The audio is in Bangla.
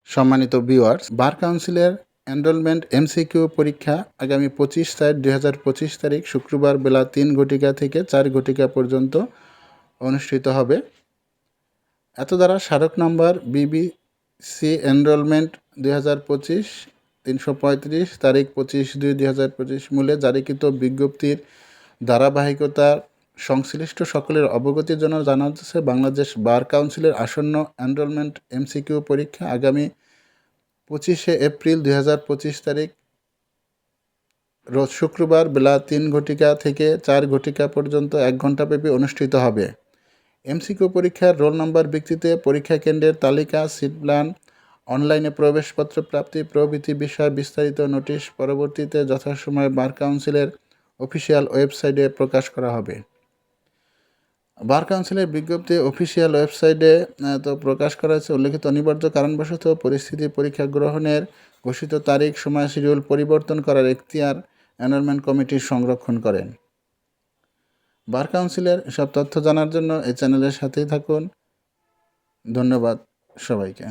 সম্মানিত ভিউয়ার্স, বার কাউন্সিলের এনরোলমেন্ট এমসিকিউ পরীক্ষা আগামী 25/4/2025 তারিখ শুক্রবার বেলা 3 ঘটিকা থেকে 4 ঘটিকা পর্যন্ত অনুষ্ঠিত হবে। এত দ্বারা স্মারক নম্বর BBC এনরোলমেন্ট 2025 335 তারিখ 25/2/2025 মূলে জারিকৃত বিজ্ঞপ্তির ধারাবাহিকতা সংশ্লিষ্ট সকলের অবগতির জন্য জানানো যাচ্ছে, বাংলাদেশ বার কাউন্সিলের আসন্ন এনরোলমেন্ট এমসিকিউ পরীক্ষা আগামী 25শে এপ্রিল 2025 তারিখ রোজ শুক্রবার বেলা 3 ঘটিকা থেকে 4 ঘটিকা পর্যন্ত 1 ঘণ্টাব্যাপী অনুষ্ঠিত হবে। এমসিকিউ পরীক্ষার রোল নম্বর ভিত্তিতে পরীক্ষা কেন্দ্রের তালিকা, সিট প্ল্যান, অনলাইনে প্রবেশপত্র প্রাপ্তি প্রভৃতি বিষয়ে বিস্তারিত নোটিশ পরবর্তীতে যথাসময়ে বার কাউন্সিলের অফিসিয়াল ওয়েবসাইটে প্রকাশ করা হবে। বার কাউন্সিলের বিজ্ঞপ্তি অফিসিয়াল ওয়েবসাইটে তো প্রকাশ করা হয়েছে। উল্লেখিত অনিবার্য কারণবশত পরিস্থিতি পরীক্ষা গ্রহণের ঘোষিত তারিখ, সময়, শিডিউল পরিবর্তন করার এখতিয়ার এনরোলমেন্ট কমিটি সংরক্ষণ করেন। বার কাউন্সিলের সব তথ্য জানার জন্য এই চ্যানেলের সাথেই থাকুন। ধন্যবাদ সবাইকে।